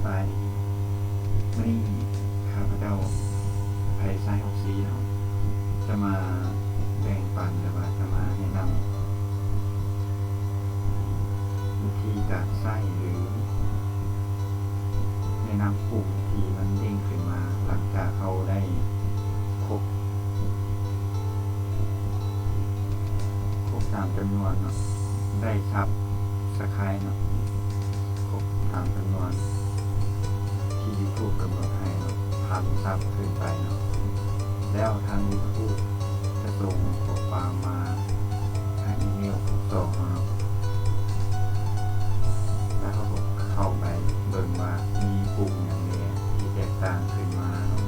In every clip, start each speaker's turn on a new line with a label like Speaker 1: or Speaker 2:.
Speaker 1: บายดีไม่ข้าพเจ้าไพศาล6 สีเนาะจะมาแบ่งปันหรือว่าจะมาแนะนำวิธีการใช้หรือแนะนำปุ่มที่มันเด้งขึ้นมาหลังจากเขาได้ครบตามจำนวนเนาะได้ซับสไครต์เนาะครบตามจำนวนที่ YouTube กำหนดให้เนาะพันซับขึ้นไปเนาะแล้วทาง YouTube จะส่งข้อความมาทางอีเมลผู้ส่งเนาะแล้วเขาก็เข้าไปเบิ่งว่ามีปุ่มอย่างไรที่แตกต่างขึ้นมาเนาะ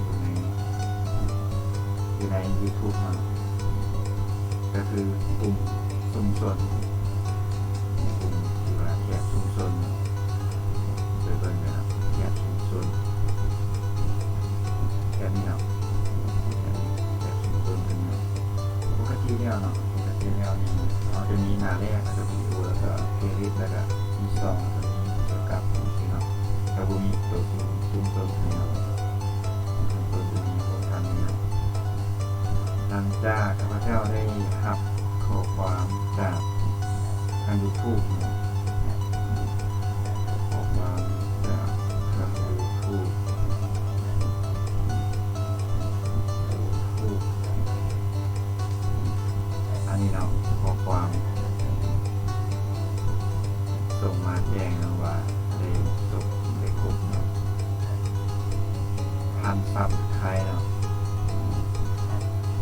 Speaker 1: อยู่ใน YouTube เนาะก็คือปุ่มชุมชนปุ่มที่ว่าแยกชุมชนโดยเบิ่งนะครับแยกชุมชนแค่นี้เนาะแยกชุมชนเป็นเนาะปกติแล้วเนี่ยเราจะมีหน้าแรกแล้วก็วิดีโอแล้วก็เพลย์ลิสต์แล้วก็มีซองแล้วก็มีเกี่ยวกับนี่เนาะแล้วก็มีตัวชุมชนนี่เนาะชุมชนตัวนี้ของท่านนี่เนาะหลังจากข้าพเจ้าได้รับข้อความจากทาง YouTube ข้อความจากทาง YouTube อันนี้เนาะข้อความส่งมาแจ้งนะว่าได้จบได้ครบเนาะพันซับใครเนาะ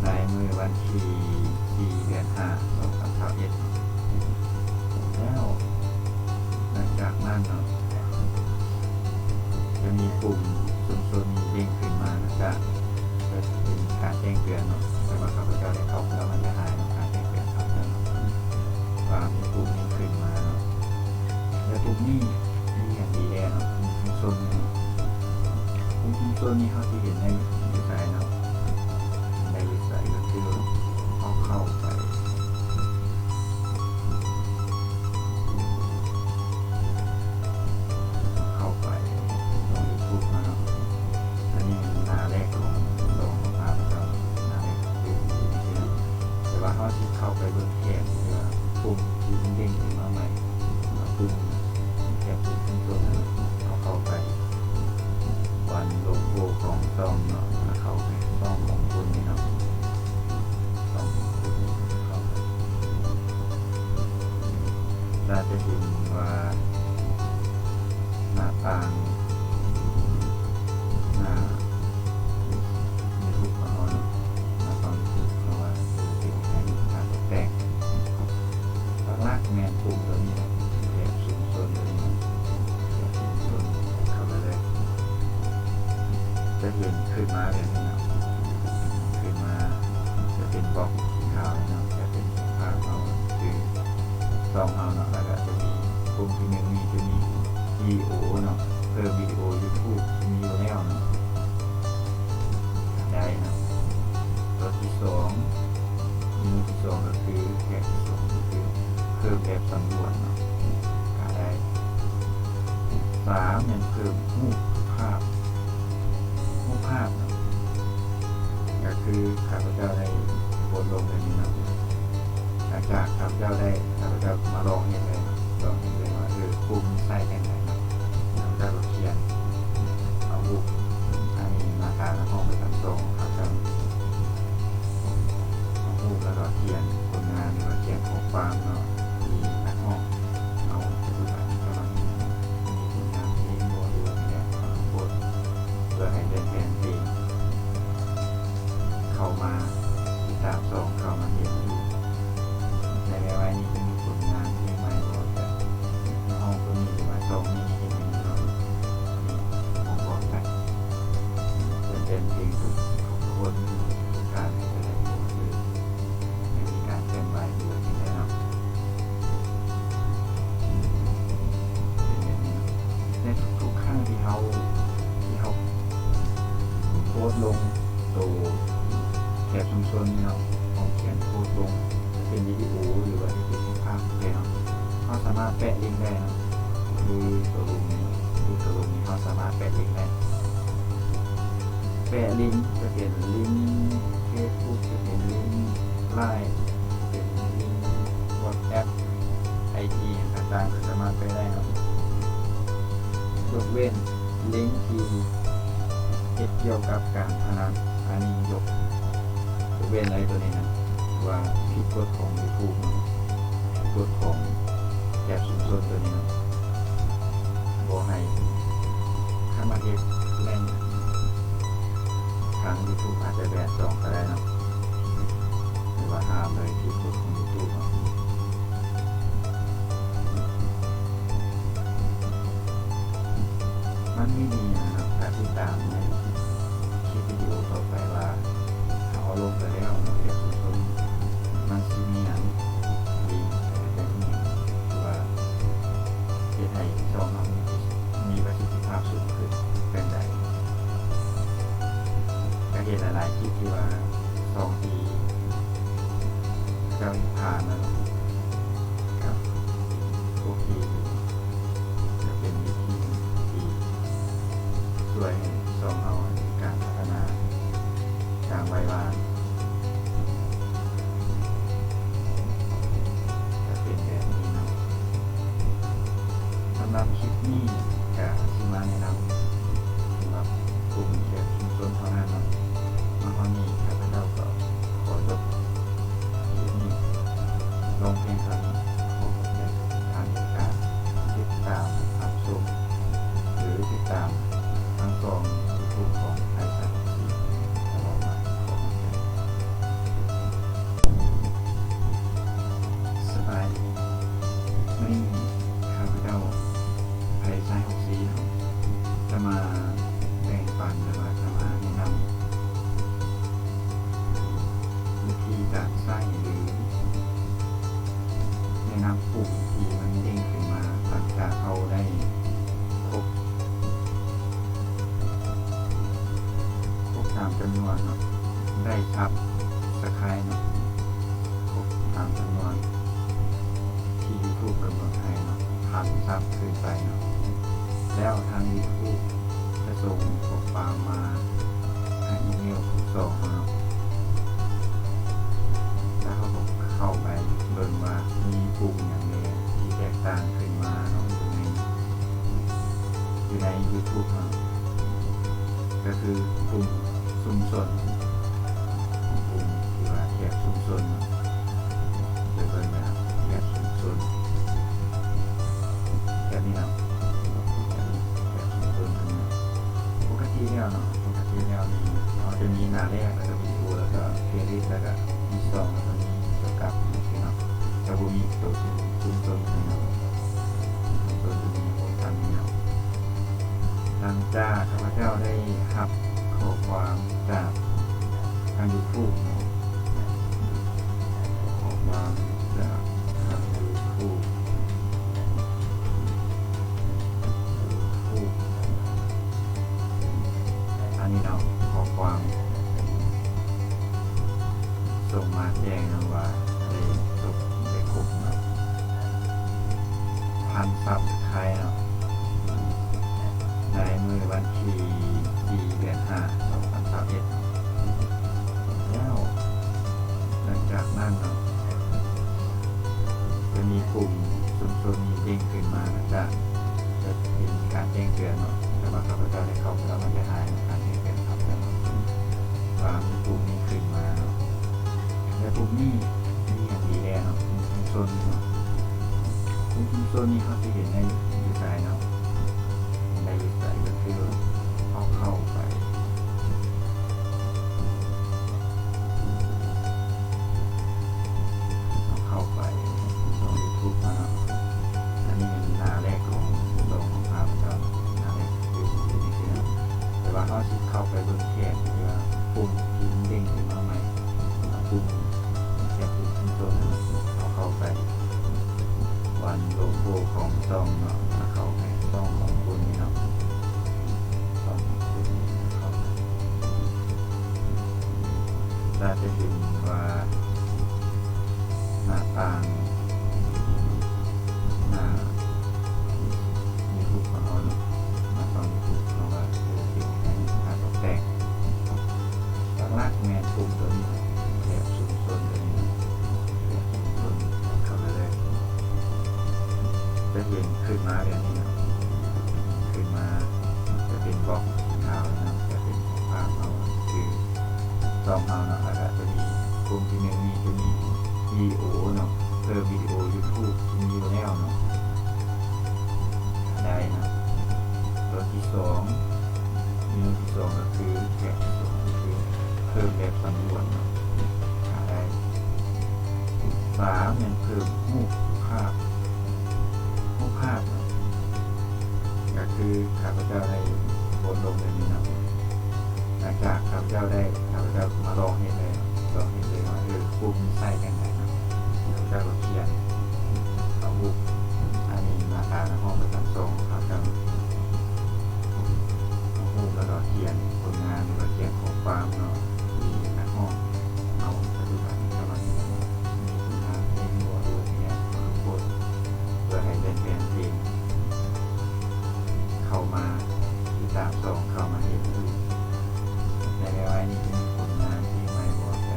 Speaker 1: ในมือวันที่4 เดือน 5 2021แล้วหลังจากนั้นเนาะจะมีปุ่มซุนๆมีเด้งขึ้นมาแล้วก็จะเป็นการแจ้งเตือนเนาะแต่ว่าข้าพเจ้าได้เข้าแล้วมันจะหายเนาะการแจ้งเตือนครับว่ามีปุ่มนี้ขึ้นมาเนาะและปุ่มนี้อย่างดีแน่เนาะปุ่มซุนๆนี้เขาที่เห็นในดีไซน์เนาะใส่ก็คือเอาเข้าไปลง YouTube นะครับอันนี้หน้าแรกของลงภาพเราหน้าแรกคือแต่ว่าเขาที่เข้าไปบนแขนเพื่อปุ่มที่เด้งขึ้นมาใหม่ปุ่มแขนปุ่มขึ้นตัวนั้นเอาเข้าไปวันโลโก้ของช่องเนาะเข้าไปช่องของคุณนี่เนาะเราจะเห็นว่าหน้าต่างหน้าในรูปของเราหน้าต่างรูปของเราเป็นการตกแต่งลากแมนปุ่มตัวนี้แถบสูงส่วนตัวนี้แถบสูงส่วนเข้าไปเลยจะเห็นขึ้นมาแบบนี้นะขึ้นมาจะเป็นบล็อกสีขาวนะจะเป็นภาพเราคือซองเอาเนาะแล้วก็จะมีปุ่มที่1จะมีวิดีโอเนาะเพิ่มวิดีโอ YouTube มีอยู่แล้วเนาะได้นะตัวที่2มีที่2ก็คือแท็บที่2ก็คือเพิ่มแบบสำรวจเนาะก็ได้3ยังเพิ่มรูปภาพเนาะก็คือข้าพเจ้าได้โพสต์ลงในนี้เนาะหลังจากข้าพเจ้ามาลองเห็นเลยว่าปุ่มใส่ยังไงนะข้าพเจ้าก็เขียนเอารูปอันนี้หน้าตาห้องไปทำทรงข้าพเจ้าเอารูปแล้วก็เขียนผลงานหรือว่าเขียนข้อความเนาะที่หน้าห้องเอารูปอันนี้ก็มีผลงานเพลงโบราณเนี่ยโพสต์เพื่อให้ได้แฟนเพลงเข้ามาติดตามส่งเข้ามาเห็นอยู่ในไว้นี้จะมีผลงานที่ใหม่ก็จะห้องตัวนี้หรือว่าช่องนี้เห็นอย่างนี้เราผมบอกกันเป็นเพลงทุกคนทุกการจะได้รู้คือไม่มีการเคลื่อนไหวด้วยที่ได้เนาะเป็นอย่างนี้ในทุกครั้งที่เขาโพสต์ลงตัวแถบชุมชนเนาะเขาเขียนโพสต์ลงเป็นวิดีโอหรือว่าจะเป็นภาพแล้วเขาสามารถแปะลิงก์ได้นะคือตัวลงนี้เขาสามารถ แปะลิงก์ได้แปะลิงก์จะเป็นลิงก์เฟซบุ๊กจะเป็นลิงก์ไลน์เป็นลิงก์วอทแอปไอทีต่างๆก็สามารถไปได้ครับยกเว้นลิงก์ที่เกี่ยวกับการพนันอันนี้ยกเว้นอะไรตัวนี้นะว่าผิดกฎของ YouTube ผิดกฎของแอปชุมชนตัวนี้นะบอกให้ถ้ามาเก็บแม่นทาง YouTube อาจจะแบนจองก็ได้นะหรือว่าห้ามเลยผิดกฎของ YouTube นะมันไม่ดีนะครับการติดตามในคลิปวิดีโอต่อไปว่าเอาลงไปแล้วเนาะแอปชุมชนมันสิมีอย่างดีแต่นี่คือว่าเฮ็ดให้ช่องเรามีประสิทธิภาพสูงขึ้นเป็นได้ก็เห็นหลายๆคลิปที่ว่า2 ปีเราผ่านมาแล้วครับโอเคจะเป็นวิธีที่ช่วยช่องเราในการพัฒนาอย่างไววานจะเป็นแบบนี้เนาะสำหรับคลิปนี้ก็สิมาแนะนำสำหรับกลุ่มแขกชุมชนเท่านั้นเนาะมาวันนี้ข้าพเจ้าก็ขอจบคลิปนี้ลงเพียงเท่านี้ขอบคุณทางการติดตามรับชมหรือติดตามทางกองยูทูบของไทยสารสีตลอดมาขอบคุณสบายดีไม่ข้าพเจ้าไทยสารสีจะมาแบ่งปันหรือว่าจะมาแนะนำวิธีการสร้างหรือแนะนำกลุ่มที่มันเด้งขึ้นมาหลังจากเขาได้ครบตามจำนวนเนาะได้ครับสกายเนาะครบตามจำนวนที่ YouTube กำหนดให้เนาะซับขึ้นไปเนาะแล้วทาง YouTube จะส่งข้อความมาทางอีเมลส่งเนาะแล้วเขาก็เข้าไปเบิ่งว่ามีกลุ่มอย่างไรที่แตกต่างขึ้นมาเนาะอยู่ใน YouTube เนาะก็คือกลุ่มชุมชนกลุ่มที่ว่าแขกชุมชนโดยเบิ่งนะครับแขกชุมชนแบบนี้เนาะแขกชุมชนปกติแล้วเนาะปกติแล้วนี่เราจะมีหน้าแรกแล้วก็วิดีโอแล้วก็เพลย์ลิสต์แล้วก็มีซองแล้วก็มีเกี่ยวกับนี่เนาะจะบ่มีตัวชุมชนนี่เนาะตัวนี้ผมทำนี่เนาะหลังจากข้าพเจ้าได้รับข้อความจากทาง YouTube เนาะข้อความจากทาง YouTube อันนี้เนาะข้อความส่งมาแจ้งนะว่าได้จบได้ครบเนาะ1,000 ซับสไครบ์เนาะในมือวันที่4 เดือน 5 2021แล้วหลังจากนั้นเนาะจะมีกลุ่มชุมชนมีเด้งขึ้นมานะจ๊ะจะเป็นการแจ้งเตือนเนาะแต่ว่าข้าพเจ้าได้เข้าไปแล้วมันจะหายการแจ้งเตือนครับว่ามีกลุ่มนี้ขึ้นมาเนาะและกลุ่มนี้มีอย่างดีแล้วเนาะชุมชนเนาะชุมชนนี้เขาที่เห็นในดีไซน์เนาะในดีไซน์ก็คือเอาเข้าไปตรง YouTube มาเนาะอันนี้เป็นหน้าแรกของตรงของภาพเจ้าหน้าแรกคือนี่คือแต่ว่าเขาสิเข้าไปบนแขกที่ว่าปุ่มที่เด้งขึ้นมาใหม่ปุ่มแขกปุ่มชุมชนเอาเข้าไปวันโลโก้ของช่องเนาะเข้าไปช่องของคุณนี่เนาะช่องของคุณนี่เข้าไปเราจะเห็นว่าหน้าต่างหน้า YouTube ของเราเนาะหน้าต่าง YouTube ของเรา สองเมนูที่สองก็คือแบบที่สองก็คือเพิ่มแบบสำรวจเนาะหาได้สามยังเพิ่มรูปภาพเนาะก็คือข้าพเจ้าได้โพสต์ลงในนี้เนาะหลังจากข้าพเจ้ามาลองเห็นเลยว่าปุ๊บมันใส่ยังไงเนาะข้าพเจ้าก็เขียนเอารูปอันนี้มาตาในห้องประจำทรงข้าพเจ้าเอารูปแล้วก็เขียนผลงานหรือว่าเขียนข้อความเนาะที่ในห้องเอาปัจจุบันกำลังมีคุณงานเพลงรัวเนี่ยมาโพสต์เพื่อให้เป็นเพลงเข้ามาที่ตามซองเข้ามาเห็นดูในไว้นี่เป็นผลงานที่ไม่บอกแต่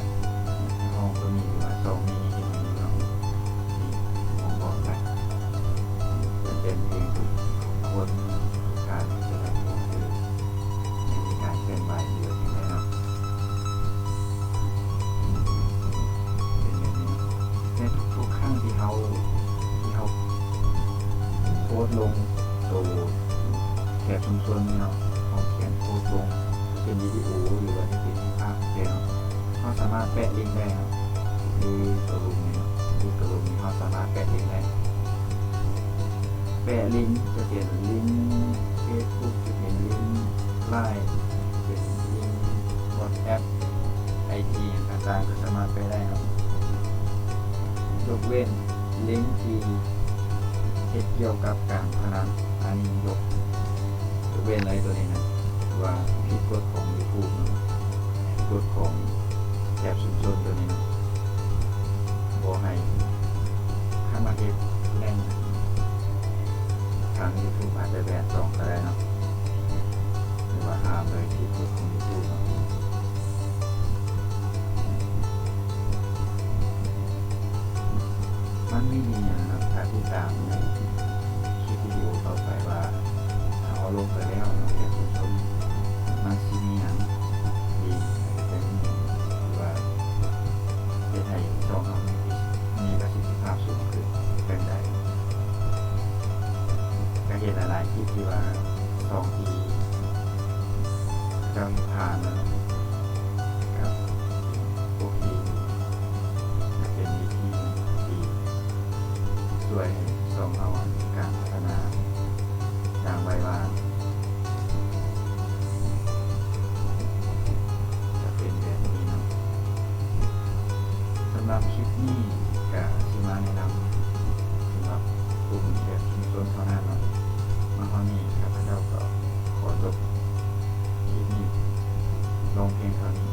Speaker 1: ห้องก็มีว่าซองมีเห็นอยู่เนาะนี่ห้องบอกได้จะเป็นเพลงทุกคนทุกการจะได้คือมีการเคลื่อนไหวเยอะอย่างไรเนาะเป็นแบบนี้ในทุกครั้งที่เขาโพสต์ลงตัวแถบชุมชนเนาะเขาเขียนโพสต์ลงเป็นวิดีโอหรือว่าจะเป็นภาพเนาะเขาสามารถแปะลิงก์ได้เนาะคือตัวลุงเนี่ยคือตัวลุงนี้เขาสามารถแปะลิงก์ได้แปะลิงก์จะเป็นลิงก์ Facebook จะเป็นลิงก์ LINE เป็นลิงก์ WhatsApp IG ต่างๆก็สามารถแปะได้เนาะยกเว้นลิงก์ที่เกี่ยวกับการพนันอันนี้ยกเว้นอะไรตัวนี้นะว่าผิดกฎของ YouTube เนาะกฎของแถบชุมชนตัวนี้เนาะบ่ให้ข้ามาเฮ็ดแน่งทาง YouTube อาจจะแบน2ก็ได้เนาะหรือว่าห้ามเลยผิดกฎของ YouTube เนาะมันไม่มีนะครับการที่ตามในคลิปวิดีโอต่อไปว่าเอาลงไปแล้วเนาะแถบชุมชนมันสิมีหยังดีแต่หรือว่าเฮ็ดให้ช่องเรามีประสิทธิภาพสูงขึ้นเป็นได้ก็เห็นหลายๆคลิปที่ว่าช่องที่เจ้าผ่านแล้วกับพวกที่จะเป็นวิธีที่ช่วยช่องเราการพัฒนาอย่างไวว่าจะเป็นแบบนี้เนาะสำหรับคลิปนี้ก็สิมาแนะนำสำหรับกลุ่มแถบชุมชนเท่านั้นเนาะมาเท่านี้ข้าพเจ้าก็ขอจบคลิปนี้ลงเพียงเท่านี้